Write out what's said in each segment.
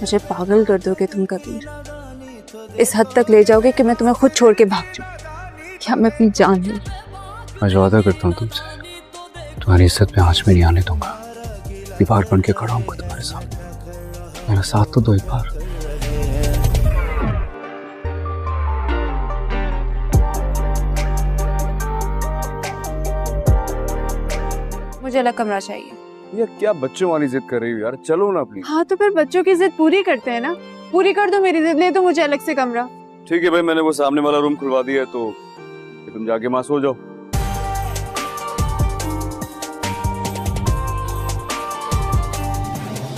मुझे पागल कर दोगे तुम कबीर। इस हद तक ले जाओगे कि मैं तुम्हें खुद छोड़ के भाग जाऊं। क्या मैं अपनी जान लूं? आज वादा करता हूँ तुमसे, तुम्हारी इज्जत में आंच में नहीं आने दूंगा। दीवार बन के खड़ा हूँ तुम्हारे सामने, मेरा साथ तो दो एक बार। मुझे अलग कमरा चाहिए। ये क्या बच्चों वाली जिद कर रही हो यार, चलो ना प्लीज। हाँ तो फिर बच्चों की जिद पूरी करते हैं ना। पूरी कर दो मेरी जिद, ले दो मुझे अलग से कमरा। ठीक है भाई, मैंने वो सामने वाला रूम खुलवा दिया है तो तुम जाके वहां सो जाओ।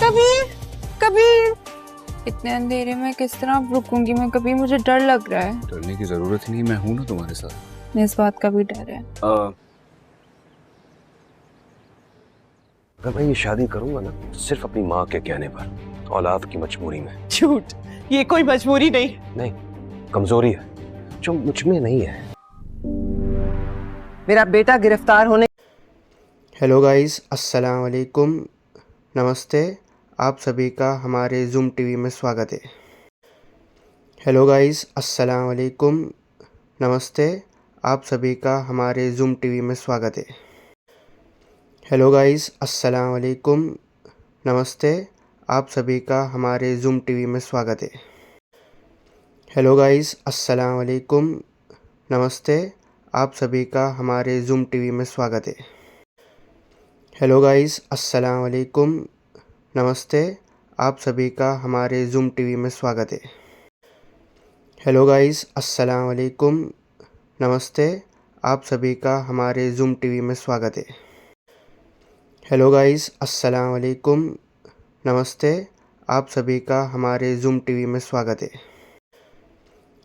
कबीर, कबीर, इतने अंधेरे में किस तरह रुकूंगी मैं कबीर? मुझे डर लग रहा है। डरने की जरूरत ही नहीं, मैं हूं ना तुम्हारे साथ। इस बात का भी डर है। अगर मैं ये शादी करूंगा ना सिर्फ अपनी माँ के कहने पर, औलाद की मजबूरी में। झूठ, ये कोई मजबूरी नहीं। नहीं, कमजोरी है जो मुझ में नहीं है। मेरा बेटा गिरफ्तार होने। हेलो गाइस, अस्सलाम वालेकुम, नमस्ते। आप सभी का हमारे जूम टीवी में स्वागत है। हेलो गाइस, अस्सलाम वालेकुम, नमस्ते। आप सभी का हमारे जूम टीवी में स्वागत है। हेलो गाइस, अस्सलाम वालेकुम, नमस्ते। आप सभी का हमारे जूम टीवी में स्वागत है। हेलो गाइस, अस्सलाम वालेकुम, नमस्ते। आप सभी का हमारे जूम टीवी में स्वागत है। हेलो गाइस, अस्सलाम वालेकुम, नमस्ते। आप सभी का हमारे जूम टीवी में स्वागत है। हेलो गाइस, अस्सलाम वालेकुम, नमस्ते। आप सभी का हमारे जूम टीवी में स्वागत है। हेलो गाइस, अस्सलाम वालेकुम, नमस्ते। आप सभी का हमारे जूम टीवी में स्वागत है।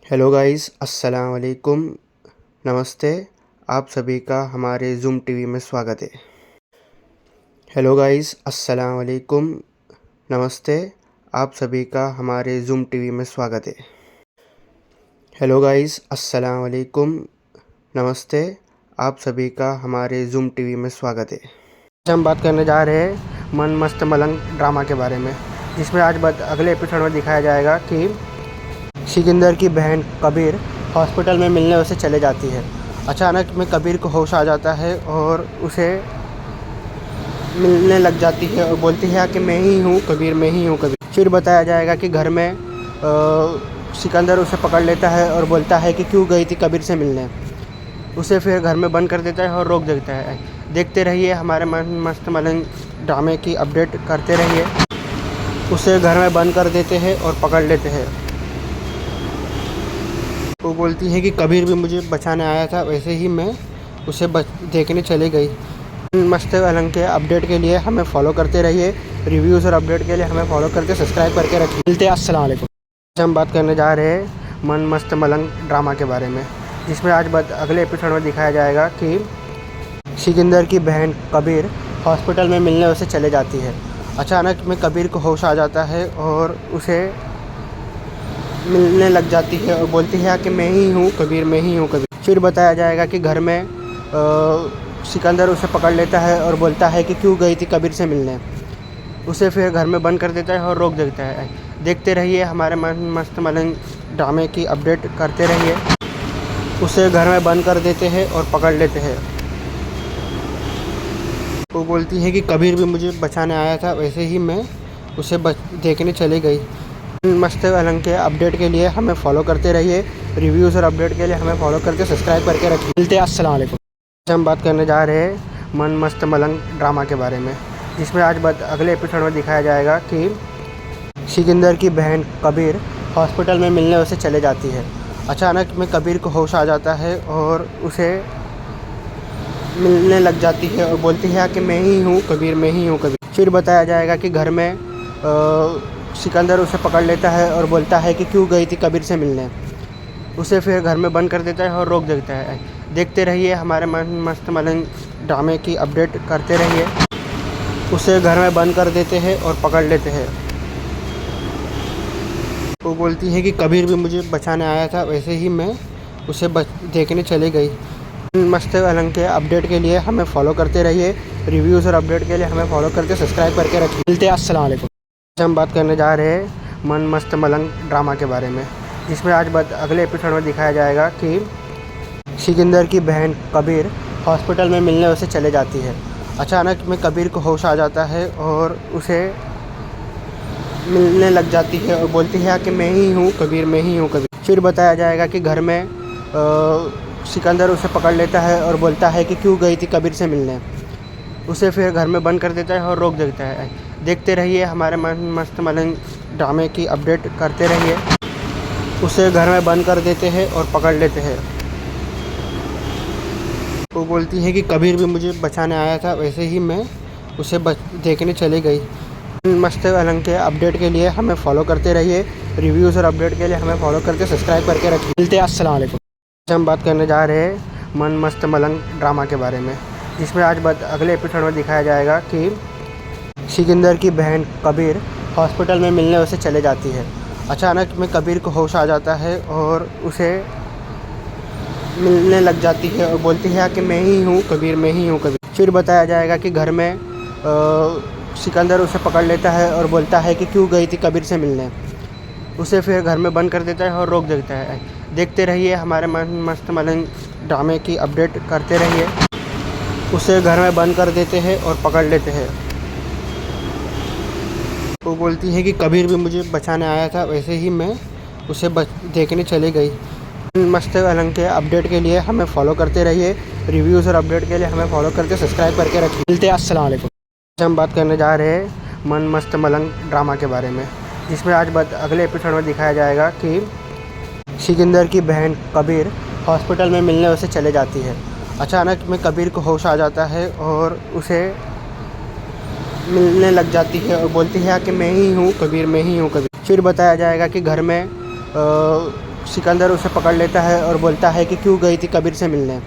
हेलो गाइस, अस्सलाम वालेकुम, नमस्ते। आप सभी का हमारे जूम टीवी में स्वागत है। हेलो गाइस, अस्सलाम वालेकुम, नमस्ते। आप सभी का हमारे जूम टीवी में स्वागत है। हेलो गाइस, अस्सलाम वालेकुम, नमस्ते। आप सभी का हमारे जूम टीवी में स्वागत है। आज हम बात करने जा रहे हैं मन मस्त मलंग ड्रामा के बारे में, जिसमें आज अगले एपिसोड में दिखाया जाएगा कि सिकंदर की बहन कबीर हॉस्पिटल में मिलने उसे चले जाती है। अचानक में कबीर को होश आ जाता है और उसे मिलने लग जाती है और बोलती है कि मैं ही हूँ कबीर, मैं ही हूँ कबीर। फिर बताया जाएगा कि घर में सिकंदर उसे पकड़ लेता है और बोलता है कि क्यों गई थी कबीर से मिलने। उसे फिर घर में बंद कर देता है और रोक देता है। देखते रहिए हमारे मन मस्त मलंग ड्रामे की अपडेट करते रहिए। उसे घर में बंद कर देते हैं और पकड़ लेते हैं। वो बोलती है कि कबीर भी मुझे बचाने आया था, वैसे ही मैं उसे देखने चली गई। मस्त मलंग के अपडेट के लिए हमें फॉलो करते रहिए। रिव्यूज़ और अपडेट के लिए हमें फॉलो करके सब्सक्राइब करके रखिए। मिलते हैं, अस्सलाम वालेकुम। आज हम बात करने जा रहे हैं मन मस्त मलंग ड्रामा के बारे में, जिसमें आज अगले एपिसोड में दिखाया जाएगा कि सिकंदर की बहन कबीर हॉस्पिटल में मिलने उसे चले जाती है। अचानक में कबीर को होश आ जाता है और उसे मिलने लग जाती है और बोलती है कि मैं ही हूँ कबीर, मैं ही हूँ कबीर। फिर बताया जाएगा कि घर में सिकंदर उसे पकड़ लेता है और बोलता है कि क्यों गई थी कबीर से मिलने। उसे फिर घर में बंद कर देता है और रोक देता है। देखते रहिए हमारे मन मस्त मलंग ड्रामे की अपडेट करते रहिए। उसे घर में बंद कर देते हैं और पकड़ लेते हैं। वो बोलती है कि कबीर भी मुझे बचाने आया था, वैसे ही मैं उसे देखने चली गई। मस्त मलंग के अपडेट के लिए हमें फॉलो करते रहिए। रिव्यूज़ और अपडेट के लिए हमें फॉलो करके सब्सक्राइब करके रखिए। मिलते हैं, अस्सलाम वालेकुम। आज हम बात करने जा रहे हैं मन मस्त मलंग ड्रामा के बारे में, जिसमें आज अगले एपिसोड में दिखाया जाएगा कि सिकंदर की बहन कबीर हॉस्पिटल में मिलने उसे चले जाती है। अचानक में कबीर को होश आ जाता है और उसे मिलने लग जाती है और बोलती है कि मैं ही हूँ कबीर, मैं ही हूँ कबीर। फिर बताया जाएगा कि घर में सिकंदर उसे पकड़ लेता है और बोलता है कि क्यों गई थी कबीर से मिलने। उसे फिर घर में बंद कर देता है और रोक देता है। देखते रहिए हमारे मन मस्त मलंग ड्रामे की अपडेट करते रहिए। उसे घर में बंद कर देते हैं और पकड़ लेते हैं। वो बोलती है कि कबीर भी मुझे बचाने आया था, वैसे ही मैं उसे देखने चली गई। मस्त मलंग के अपडेट के लिए हमें फॉलो करते रहिए। रिव्यूज़ और अपडेट के लिए हमें फॉलो करके सब्सक्राइब करके रखिए। मिलते हैं, अस्सलाम वालेकुम। आज हम बात करने जा रहे हैं मन मस्त मलंग ड्रामा के बारे में, जिसमें आज अगले एपिसोड में दिखाया जाएगा कि सिकंदर की बहन कबीर हॉस्पिटल में मिलने उसे चले जाती है। अचानक में कबीर को होश आ जाता है और उसे मिलने लग जाती है और बोलती है कि मैं ही हूँ कबीर, मैं ही हूँ कबीर। फिर बताया जाएगा कि घर में सिकंदर उसे पकड़ लेता है और बोलता है कि क्यों गई थी कबीर से मिलने। उसे फिर घर में बंद कर देता है और रोक देता है। देखते रहिए हमारे मन मस्त मलंग ड्रामे की अपडेट करते रहिए। उसे घर में बंद कर देते हैं और पकड़ लेते हैं। वो बोलती है कि कबीर भी मुझे बचाने आया था, वैसे ही मैं उसे देखने चली गई। मस्त मलंग के अपडेट के लिए हमें फॉलो करते रहिए। रिव्यूज़ और अपडेट के लिए हमें फॉलो करके सब्सक्राइब करके रखिए। मिलते हैं, अस्सलाम वालेकुम। आज हम बात करने जा रहे हैं मन मस्त मलंग ड्रामा के बारे में, जिसमें आज अगले एपिसोड में दिखाया जाएगा कि सिकंदर की बहन कबीर हॉस्पिटल में मिलने उसे चले जाती है। अचानक में कबीर को होश आ जाता है और उसे मिलने लग जाती है और बोलती है कि मैं ही हूँ कबीर, मैं ही हूँ कबीर। फिर बताया जाएगा कि घर में सिकंदर उसे पकड़ लेता है और बोलता है कि क्यों गई थी कबीर से मिलने। उसे फिर घर में बंद कर देता है और रोक देता है। देखते रहिए हमारे मन मस्त मलंग ड्रामे की अपडेट करते रहिए। उसे घर में बंद कर देते हैं और पकड़ लेते हैं। वो बोलती है कि कबीर भी मुझे बचाने आया था, वैसे ही मैं उसे देखने चली गई। मस्त मलंग के अपडेट के लिए हमें फॉलो करते रहिए। रिव्यूज़ और अपडेट के लिए हमें फॉलो करके सब्सक्राइब करके रखिए। मिलते हैं, अस्सलाम वालेकुम। आज हम बात करने जा रहे हैं मन मस्त मलंग ड्रामा के बारे में, जिसमें आज अगले एपिसोड में दिखाया जाएगा कि सिकंदर की बहन कबीर हॉस्पिटल में मिलने उसे चले जाती है। अचानक में कबीर को होश आ जाता है और उसे मिलने लग जाती है और बोलती है कि मैं ही हूँ कबीर, मैं ही हूँ कबीर। फिर बताया जाएगा कि घर में सिकंदर उसे पकड़ लेता है और बोलता है कि क्यों गई थी कबीर से मिलने।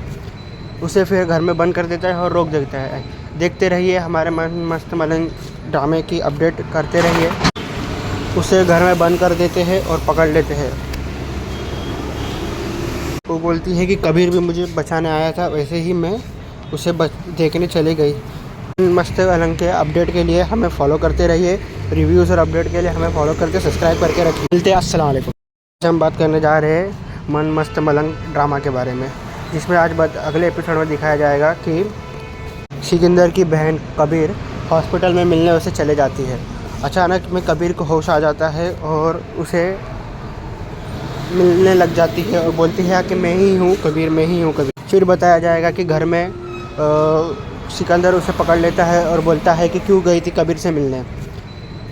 उसे फिर घर में बंद कर देता है और रोक देता है। देखते रहिए हमारे मन मस्त मलंग ड्रामे की अपडेट करते रहिए। उसे घर में बंद कर देते हैं और पकड़ लेते हैं। वो बोलती है कि कबीर भी मुझे बचाने आया था, वैसे ही मैं उसे देखने चली गई। मस्त मलंग के अपडेट के लिए हमें फॉलो करते रहिए। रिव्यूज़ और अपडेट के लिए हमें फॉलो करके सब्सक्राइब करके रखिए। मिलते हैं, अस्सलाम वालेकुम। आज हम बात करने जा रहे हैं मन मस्त मलंग ड्रामा के बारे में, जिसमें आज अगले एपिसोड में दिखाया जाएगा कि सिकंदर की बहन कबीर हॉस्पिटल में मिलने उसे चले जाती है। अचानक में कबीर को होश आ जाता है और उसे मिलने लग जाती है और बोलती है कि मैं ही हूँ कबीर, मैं ही हूँ कबीर। फिर बताया जाएगा कि घर में सिकंदर उसे पकड़ लेता है और बोलता है कि क्यों गई थी कबीर से मिलने।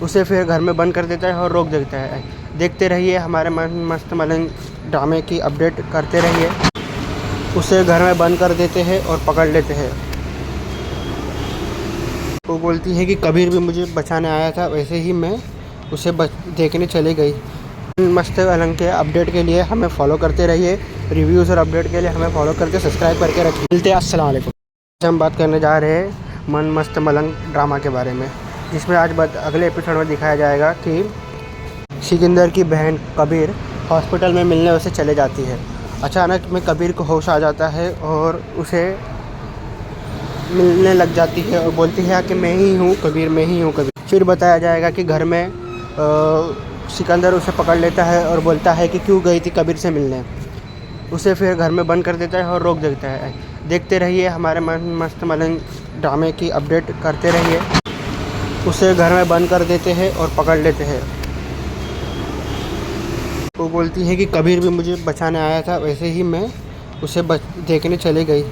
उसे फिर घर में बंद कर देता है और रोक देता है। देखते रहिए हमारे मन मस्त मलंग ड्रामे की अपडेट करते रहिए। उसे घर में बंद कर देते हैं और पकड़ लेते हैं। वो बोलती है कि कबीर भी मुझे बचाने आया था, वैसे ही मैं उसे देखने चली गई। मस्त मलंग के अपडेट के लिए हमें फॉलो करते रहिए। रिव्यूज़ और अपडेट के लिए हमें फॉलो करके सब्सक्राइब करके रखिए। मिलते हैं, अस्सलाम वालेकुम। आज हम बात करने जा रहे हैं मन मस्त मलंग ड्रामा के बारे में, जिसमें आज अगले एपिसोड में दिखाया जाएगा कि सिकंदर की बहन कबीर हॉस्पिटल में मिलने उसे चले जाती है। अचानक में कबीर को होश आ जाता है और उसे मिलने लग जाती है और बोलती है कि मैं ही हूँ कबीर, मैं ही हूँ कबीर। फिर बताया जाएगा कि घर में सिकंदर उसे पकड़ लेता है और बोलता है कि क्यों गई थी कबीर से मिलने। उसे फिर घर में बंद कर देता है और रोक देता है। देखते रहिए हमारे मन मस्त मलंग ड्रामे की अपडेट करते रहिए। उसे घर में बंद कर देते हैं और पकड़ लेते हैं। वो बोलती है कि कबीर भी मुझे बचाने आया था, वैसे ही मैं उसे देखने चली गई।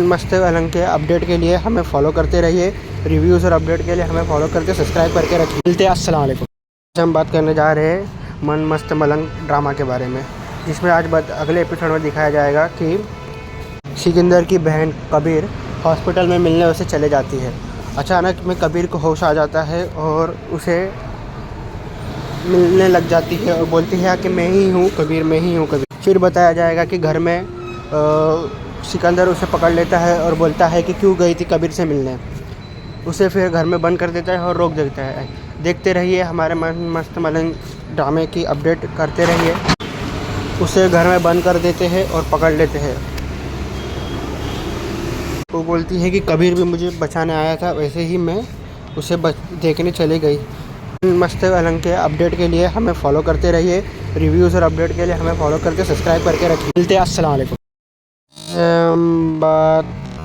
मस्त मलंग के अपडेट के लिए हमें फॉलो करते रहिए। रिव्यूज़ और अपडेट के लिए हमें फॉलो करके सब्सक्राइब करके रखिए। मिलते हैं, अस्सलाम वालेकुम। आज हम बात करने जा रहे हैं मन मस्त मलंग ड्रामा के बारे में, जिसमें आज अगले एपिसोड में दिखाया जाएगा कि सिकंदर की बहन कबीर हॉस्पिटल में मिलने उसे चले जाती है। अचानक में कबीर को होश आ जाता है और उसे मिलने लग जाती है और बोलती है कि मैं ही हूँ कबीर, मैं ही हूँ कबीर। फिर बताया जाएगा कि घर में सिकंदर उसे पकड़ लेता है और बोलता है कि क्यों गई थी कबीर से मिलने। उसे फिर घर में बंद कर देता है और रोक देता है। देखते रहिए हमारे मन मस्त मलंग ड्रामे की अपडेट करते रहिए। उसे घर में बंद कर देते हैं और पकड़ लेते हैं। वो बोलती है कि कबीर भी मुझे बचाने आया था, वैसे ही मैं उसे देखने चली गई। मस्त अलंग के अपडेट के लिए हमें फॉलो करते रहिए, रिव्यूज़ और अपडेट के लिए हमें फॉलो करके सब्सक्राइब करके रखिए। मिलते हैं, अस्सलाम वालेकुम। हम बात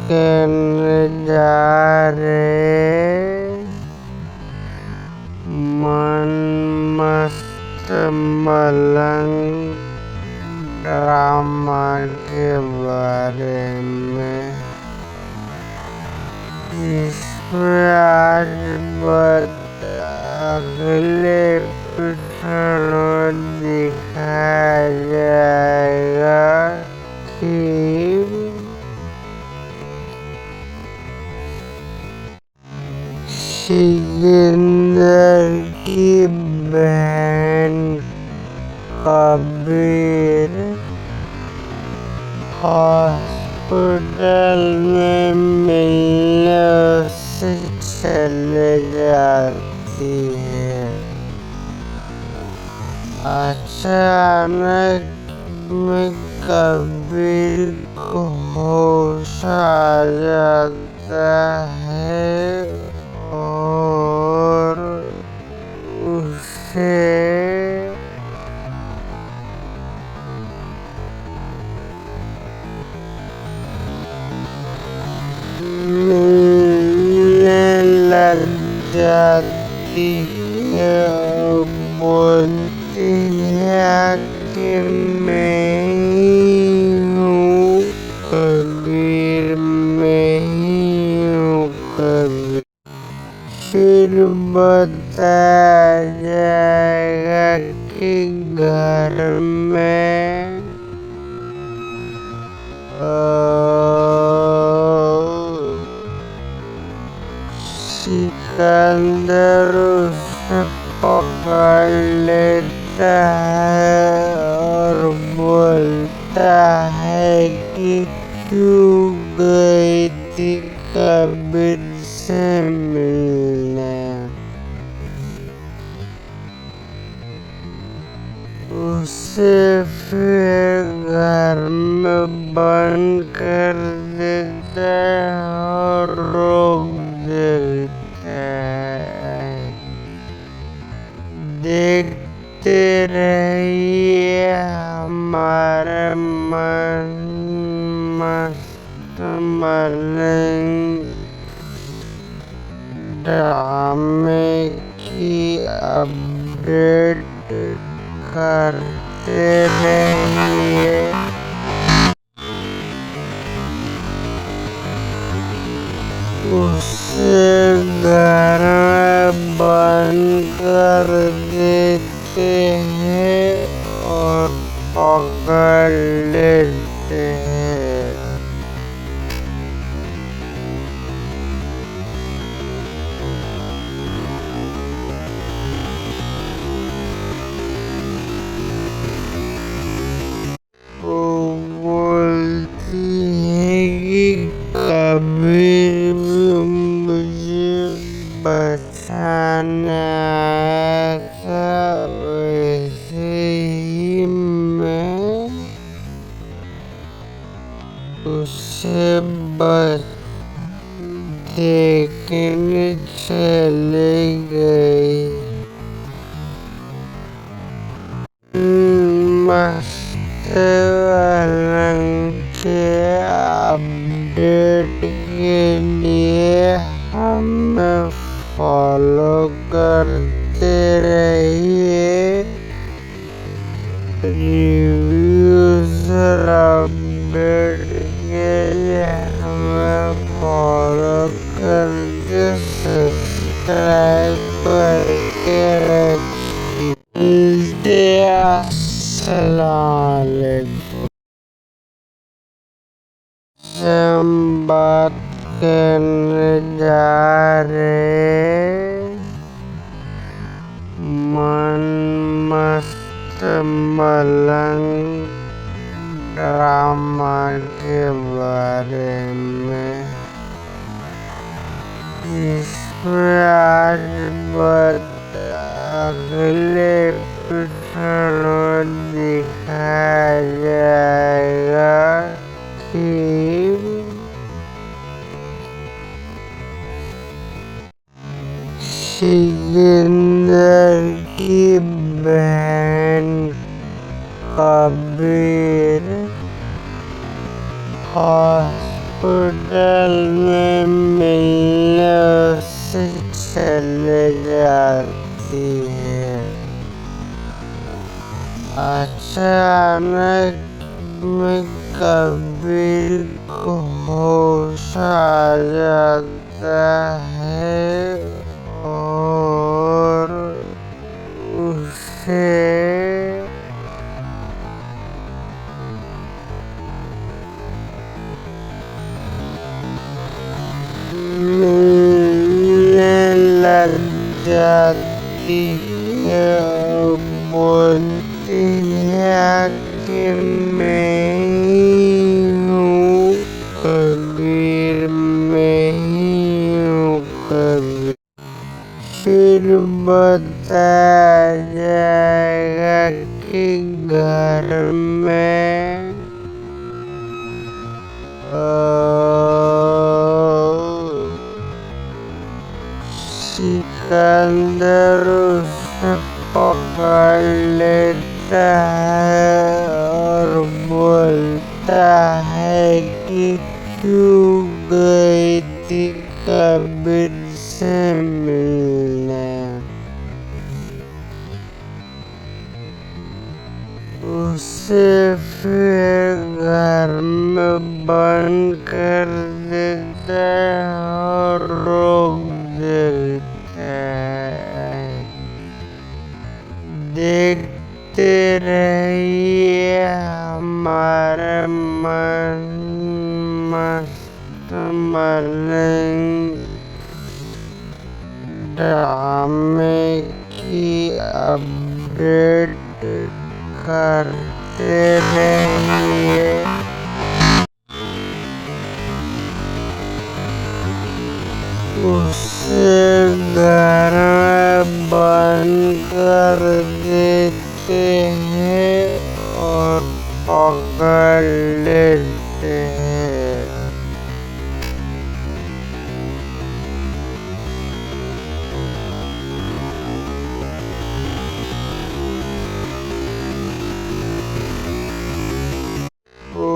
करने जा रहे मन मस्त मलंग ड्रामा के बारे में। इसमें आज अगले एपिसोड में दिखाया जाएगा कि सिकंदर की बहन कबीर हॉस्पिटल में मिलने उससे चले जाती है। अचानक में कबीर को होश आ जाता है और उसे मिलने लग जाती है और बोलती है कि मैं ही हूँ कबीर, मैं ही हूँ कबीर। फिर बताया जाएगा कि घर में सिकंदर उसे पकड़ लेता है और बोलता है कि क्यों गई थी कबीर से मिलने। उसे फिर घर में बंद कर देता है और रोक देता है। देखते रहिए हमारे मन मस्त मलंग ड्रामे की अपडेट करते रहिए। उसे घर में बंद कर देते हैं और पकड़ लेते हैं। वो बोलती है कि कबीर मुझे बचाने आया था, वैसे ही मैं उसे बस देखने चले गई। मस्त अलंग के अपडेट के लिए हमें फॉलो करते रहिए, रिव्यूज और अपडेट के लिए हमें फॉलो करके सब्सक्राइब करके रखिए। मिलते हैं, अस्सलाम वालेकुम। हम बात करने जा रहे मन मस्त मलंग ड्रामा के बारे में। इसमें आज अगले एपिसोड में दिखाया जाएगा कि सिकंदर की बहन कबीर हॉस्पिटल में मिलने उससे चले जाती है। अचानक में कबीर को होश आ जाता है और उसे मिलने लग जाती है और बोलती है कि मैं ही हूँ कबीर, मैं ही हूँ कबीर। फिर बताया जाएगा कि घर में सिकंदर उसे पकड़ लेता है और बोलता है कि क्यों गई थी कबीर से मिलने। उसे फिर घर में बंद कर देता है और रोक देता है। देखते रहिए हमारे मन मस्त मलंग ड्रामे की अपडेट करते रहिए। उसे घर में बंद कर देते हैं और पकड़ लेते हैं। वो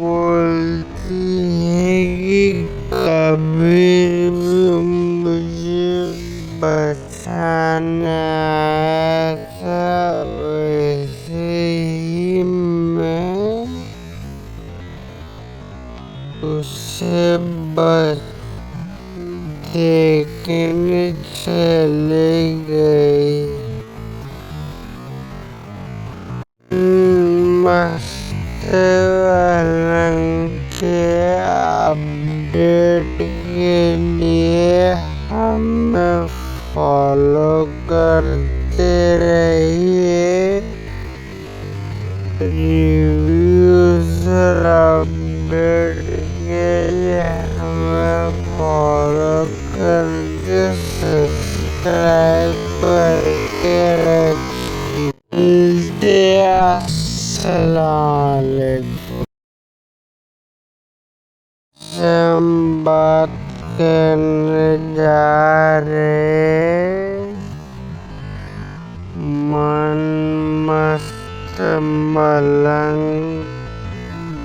बोलती है कि कबीर मुझे बचाने आया था, वैसे ही मैं उसे बस देखने चले गई। मस्त मलंग के अपडेट के लिए हमें फॉलो करते रहिए। रिव्यूज और अपडेट के लिए हमें फॉलो करके सब्सक्राइब करके रखिए। अस्सलाम वालेकुम। हम बात करने जा रहे मन मस्त मलंग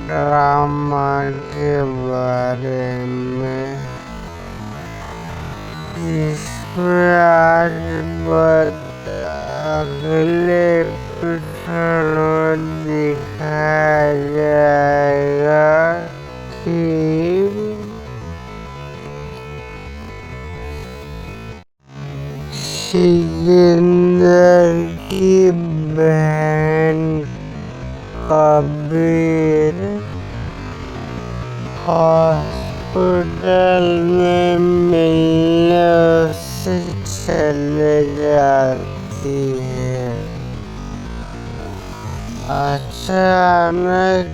ड्रामा के बारे में। इसमें आज अगले एपिसोड में दिखाया जाएगा कि सिकंदर की बहन कबीर हॉस्पिटल में मिलने उससे चले जाती है। अचानक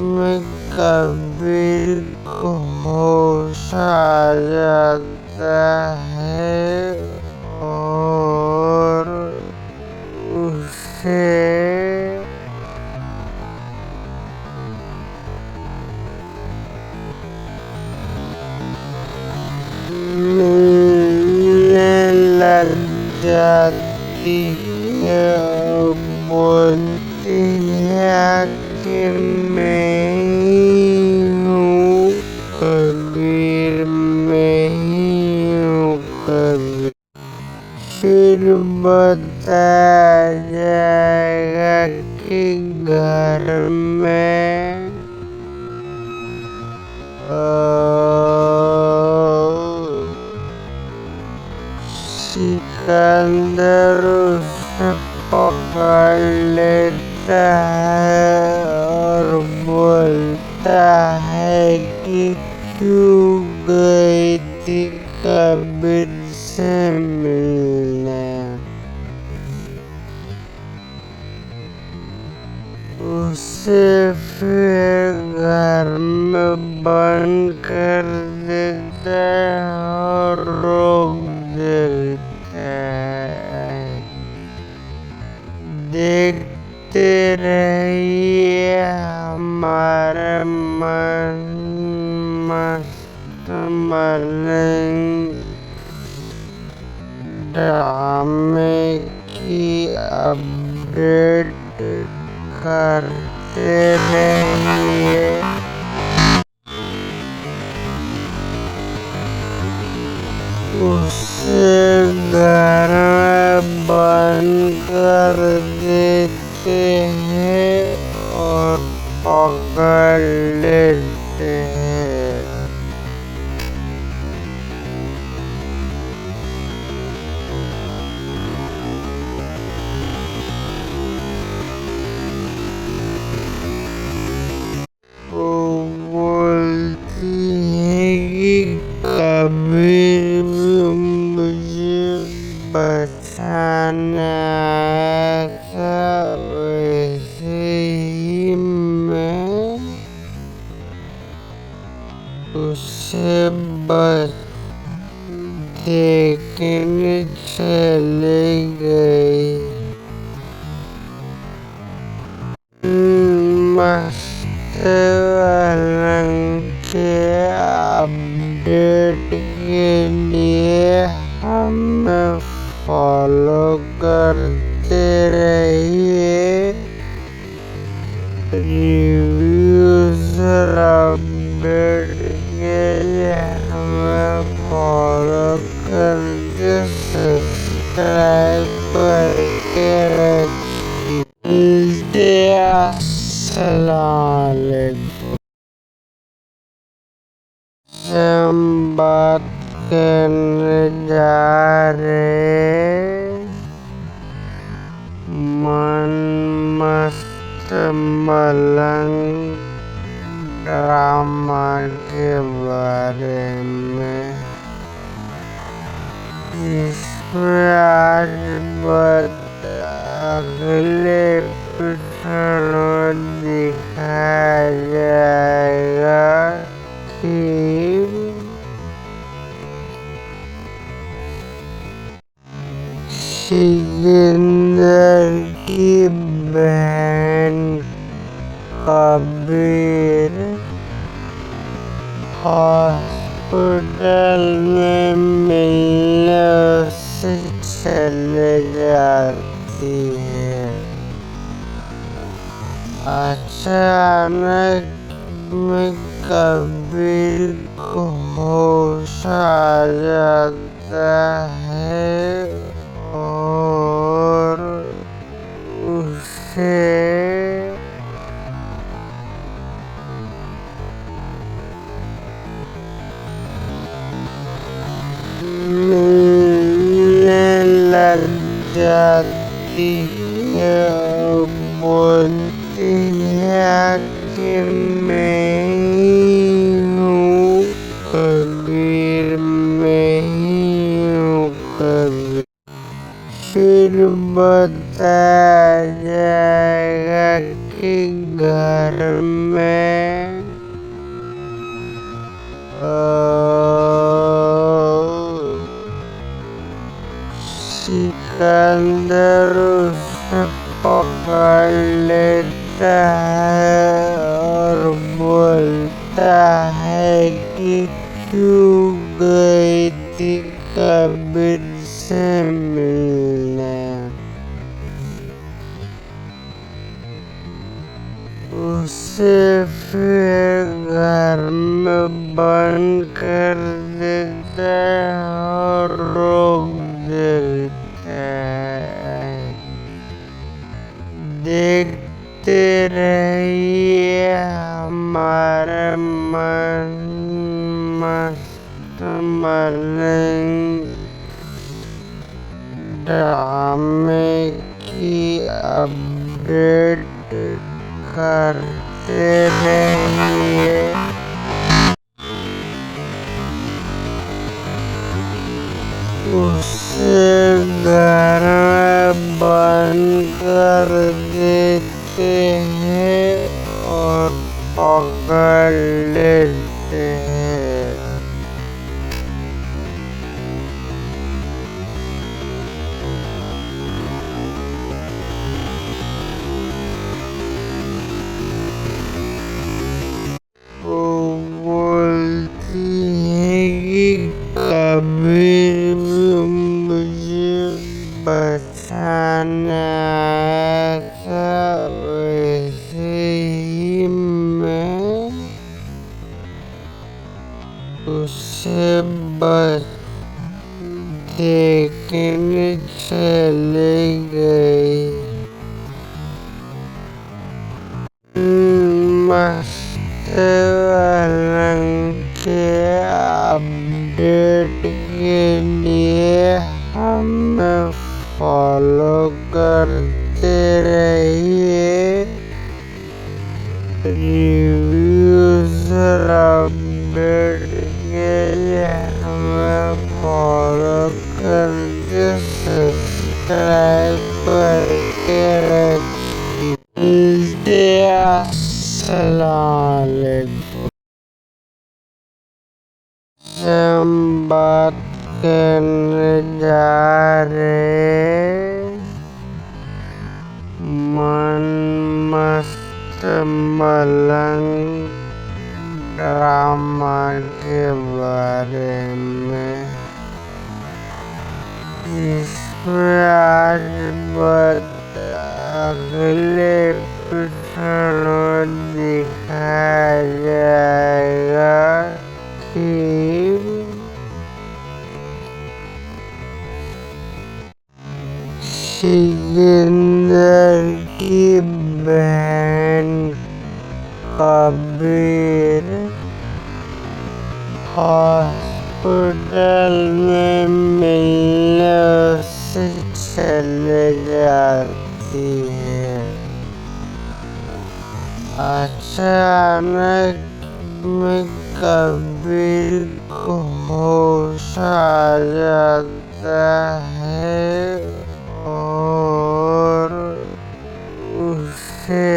में कबीर को होश आ जाता है और उसे मिलने जाती है और बोलती है कि मैं ही हूँ कबीर, मैं ही हूँ कबीर। फिर बताया जाएगा कि घर में सिकंदर उसे पकड़ लेता है और बोलता है कि क्यों गई थी कबीर से मिलने। उसे फिर घर में बंद कर देता है और रोक देता है। देखते रहिए हमारे मन मस्त मलंग ड्रामे की अपडेट करते रहिए। उसे घर में बंद कर देते हैं और पकड़ लेते हैं। बोलती है कि कभी भी मुझे बचाना आएगा, वैसे ही मैं उसे बस देखने चली गई। मस्त मलंग के अपडेट के लिए हमें फॉलो करते रहिए। रिव्यूज और अपडेट के लिए हमें फॉलो करके सब्सक्राइब करके रखिए। अस्सलाम वालेकुम। हम बात करने जा रहे मन मस्त मलंग ड्रामा के बारे में। इसमें आज अगले एपिसोड में दिखाया जाएगा कि सिकंदर की बहन कबीर हॉस्पिटल में मिलने उससे चले जाती है। अचानक में कबीर को होश आ जाता है और उसे मिलने लग जाती है और बोलती है कि मैं ही हूँ कबीर, मैं ही हूँ कबीर। फिर बताया जाएगा कि घर में सिकंदर उसे पकड़ लेता है और बोलता है कि क्यों गई थी कबीर से मिलने। उसे फिर घर में बंद कर देते हैं और रोक देते हैं। देखते रहिए हमारे मन मस्त मलंग ड्रामे की अपडेट करते रहिए। उसे घर में बंद कर देते हैं और पकड़ लेते हैं। वो बोलती है कि कभी भी मुझे बचाने आया था, वैसे ही मैं उसे बस देखने चली गई। मस्त मलंग के अपडेट के लिए हमें फॉलो करते रहिए। रिव्यूज और अपडेट के लिए हमें फॉलो करके सब्सक्राइब करके रखिए। अस्सलाम वालेकुम। हम बात करने जा रहे मन मस्त मलंग ड्रामा के बारे में। इसमें आज अगले एपिसोड में दिखाया जाएगा कि सिकंदर की बहन कबीर हॉस्पिटल में मिलने उससे चले जाती है। अचानक में कबीर को होश आ जाता है और उसे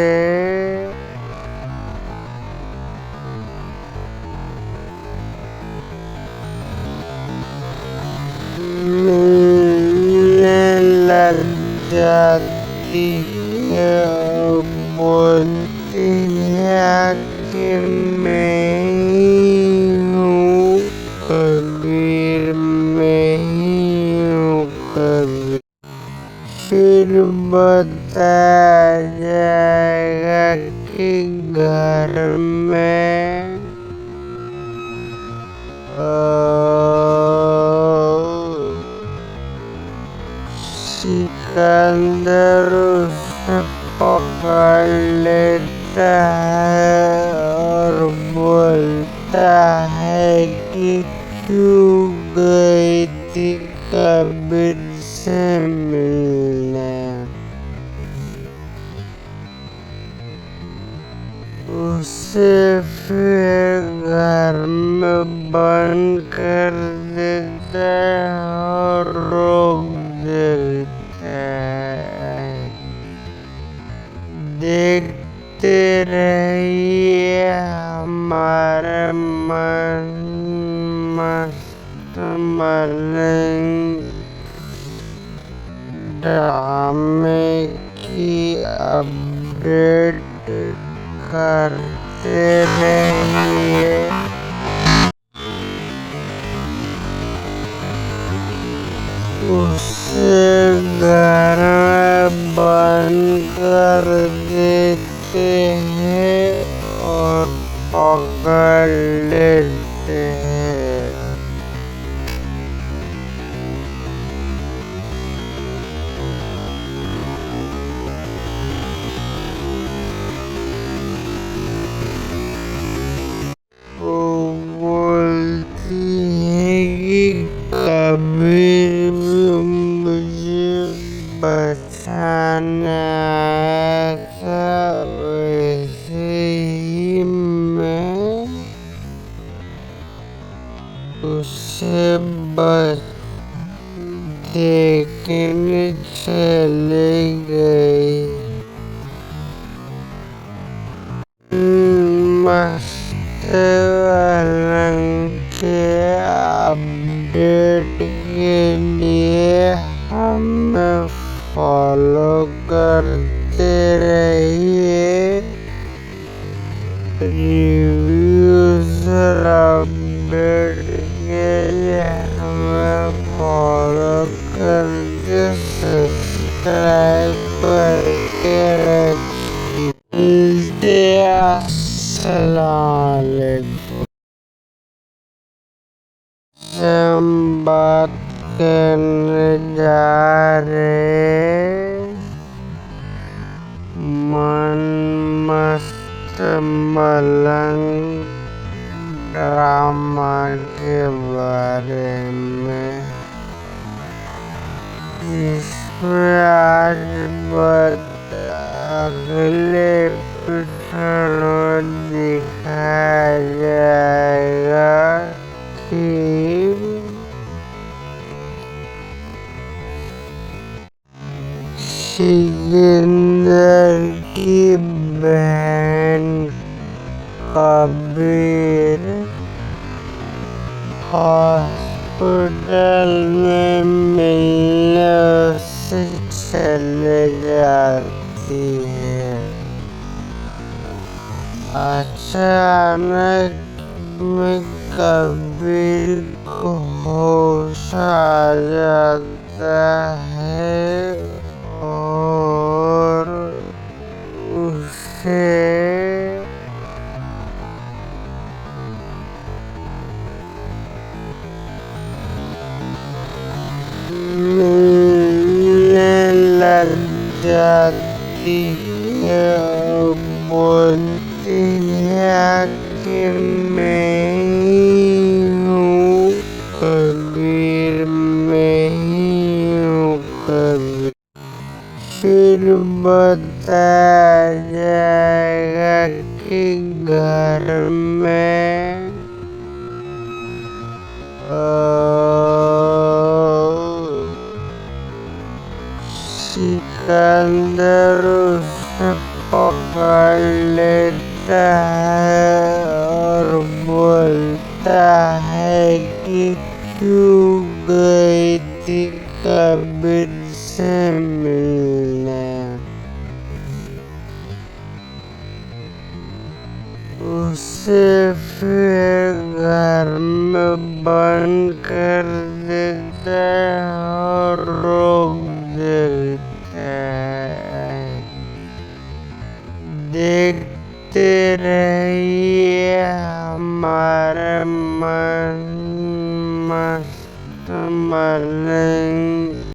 मिलने लग जाती है और बोलती है कि मैं ही हूँ कबीर, मैं ही हूँ कबीर। फिर बताया जाएगा कि घर में सिकंदर उसे पकड़ लेता है और बोलता है कि क्यों गई थी कबीर से मिलने। उसे फिर घर में बंद कर देते हैं और रोक देते हैं। देखते रहिए हमारे मन मस्त मलंग ड्रामे की अपडेट करते रहिए। उसे घर में बंद कर देते हैं कर लेते हैं। वो बोलती है कि कभी भी मुझे बचाना आएगा, वैसे ही मैं उसे बस देखने चले गई। मस्त वालंग के अपडेट के लिए हमें फॉलो करते रहिए। रिव्यूज और अपडेट के लिए हमें फॉलो करके सब्सक्राइब करके रखिए। अस्सलाम वालेकुम। हम बात करने जा रहे मन मस्त मलंग ड्रामा के बारे में। इसमें आज अगले एपिसोड में दिखाया जाएगा कि सिकंदर की बहन कबीर हॉस्पिटल में मिलने उसे चले जाती है। अचानक में कबीर को होश आ जाता है और उसे मिलने लग जाती है और बोलती है कि मैं ही हूँ कबीर, मैं ही हूँ कबीर। फिर बताया जाएगा कि घर में सिकंदर उसे पकड़ लेता है और बोलता है कि क्यों गई थी कबीर से मिलने। उसे फिर घर में बंद कर देता है और रोक देता है। देखते रहिए हमारे मन मस्त मलंग